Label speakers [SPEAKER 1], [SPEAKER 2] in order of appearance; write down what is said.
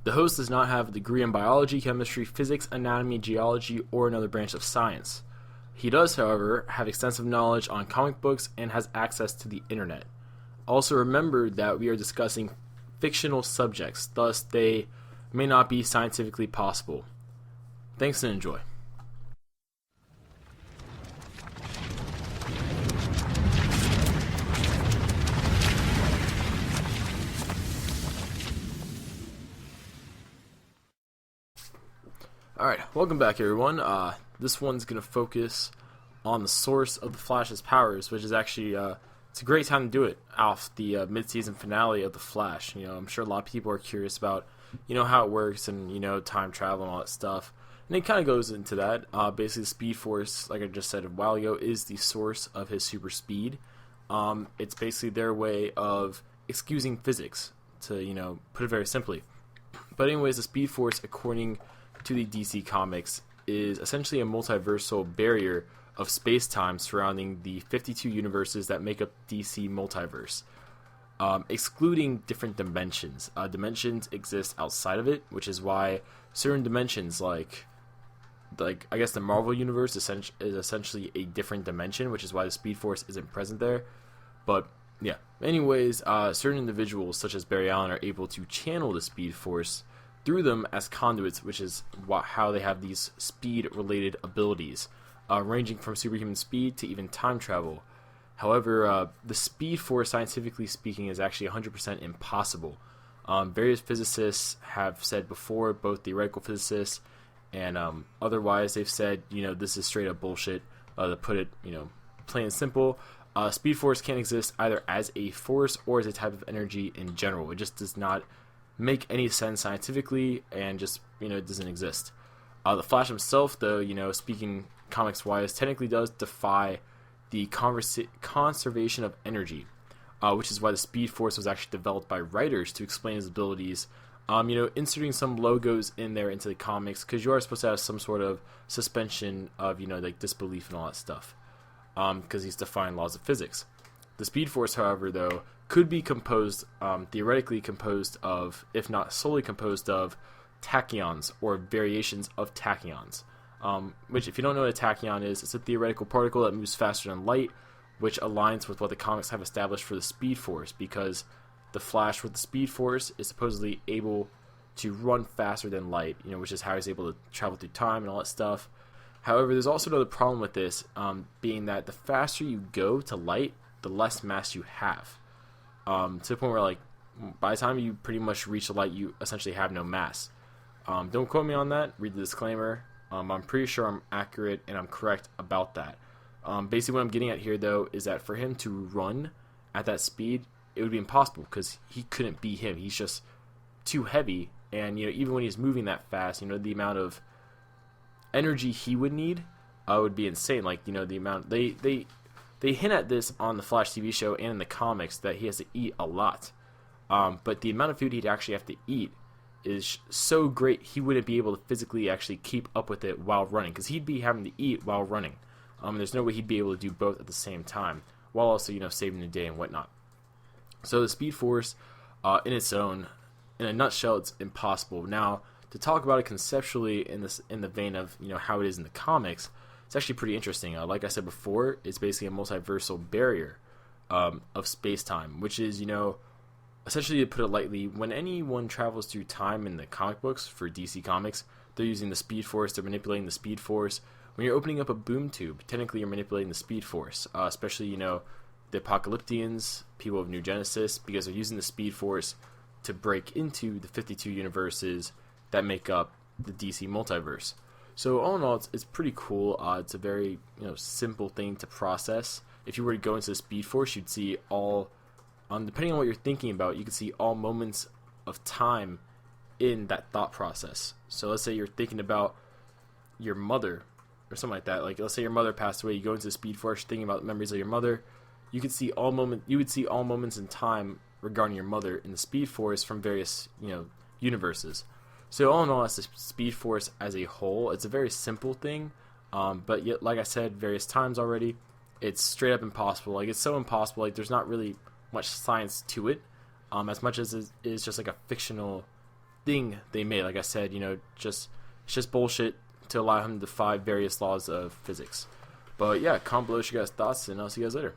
[SPEAKER 1] The host does not have a degree in biology, chemistry, physics, anatomy, geology, or another branch of science. He does, however, have extensive knowledge on comic books and has access to the internet. Also remember that we are discussing fictional subjects, thus they may not be scientifically possible. Thanks and enjoy. Alright, welcome back everyone. This one's going to focus on the source of the Flash's powers, which is actually, it's a great time to do it off the mid-season finale of The Flash. I'm sure a lot of people are curious about, how it works and, time travel and all that stuff. And it kind of goes into that. Basically, the Speed Force, like I just said a while ago, is the source of his super speed. It's basically their way of excusing physics, to, put it very simply. But anyways, the Speed Force, according to the DC Comics, is essentially a multiversal barrier of space-time surrounding the 52 universes that make up DC Multiverse, excluding different dimensions. Dimensions exist outside of it, which is why certain dimensions, like I guess the Marvel Universe is essentially a different dimension, which is why the Speed Force isn't present there. But yeah, anyways, certain individuals such as Barry Allen are able to channel the Speed Force through them as conduits, which is how they have these speed-related abilities, ranging from superhuman speed to even time travel. However, the Speed Force, scientifically speaking, is actually 100% impossible. Various physicists have said before, both theoretical physicists and otherwise, they've said, this is straight up bullshit. To put it, plain and simple, Speed Force can't exist either as a force or as a type of energy in general. It just does not make any sense scientifically, and just it doesn't exist. The Flash himself, though, speaking comics wise, technically does defy the conservation of energy, which is why the Speed Force was actually developed by writers to explain his abilities. Inserting some logos in there into the comics, because you are supposed to have some sort of suspension of like disbelief and all that stuff, because he's defying laws of physics. The Speed Force, however, though, could be theoretically composed of, if not solely composed of, tachyons or variations of tachyons. Which, if you don't know what a tachyon is, it's a theoretical particle that moves faster than light, which aligns with what the comics have established for the Speed Force, because the Flash with the Speed Force is supposedly able to run faster than light, which is how he's able to travel through time and all that stuff. However, there's also another problem with this, being that the faster you go to light, the less mass you have. To the point where, by the time you pretty much reach the light, you essentially have no mass. Don't quote me on that. Read the disclaimer. I'm pretty sure I'm accurate and I'm correct about that. Basically, what I'm getting at here, though, is that for him to run at that speed, it would be impossible, because he couldn't be him. He's just too heavy, and even when he's moving that fast, the amount of energy he would need would be insane. The amount they hint at this on the Flash TV show and in the comics, that he has to eat a lot. But the amount of food he'd actually have to eat is so great, he wouldn't be able to physically actually keep up with it while running, because he'd be having to eat while running. There's no way he'd be able to do both at the same time, while also, saving the day and whatnot. So the Speed Force, in its own, in a nutshell, it's impossible. Now, to talk about it conceptually in the vein of, how it is in the comics, it's actually pretty interesting. Like I said before, it's basically a multiversal barrier of space-time, which is, essentially, to put it lightly, when anyone travels through time in the comic books for DC Comics, they're using the Speed Force, they're manipulating the Speed Force. When you're opening up a boom tube, technically you're manipulating the Speed Force, especially, the Apocalyptians, people of New Genesis, because they're using the Speed Force to break into the 52 universes that make up the DC Multiverse. So all in all, it's pretty cool. It's a very simple thing to process. If you were to go into the Speed Force, you'd see all, depending on what you're thinking about, you could see all moments of time in that thought process. So let's say you're thinking about your mother or something like that. Let's say your mother passed away. You go into the Speed Force, you're thinking about memories of your mother. You would see all moments in time regarding your mother in the Speed Force from various universes. So all in all, as the Speed Force as a whole, it's a very simple thing, but yet, like I said various times already, it's straight up impossible. It's so impossible. There's not really much science to it, as much as it is just a fictional thing they made. Like I said, it's just bullshit to allow him to defy various laws of physics. But yeah, comment below your guys' thoughts, and I'll see you guys later.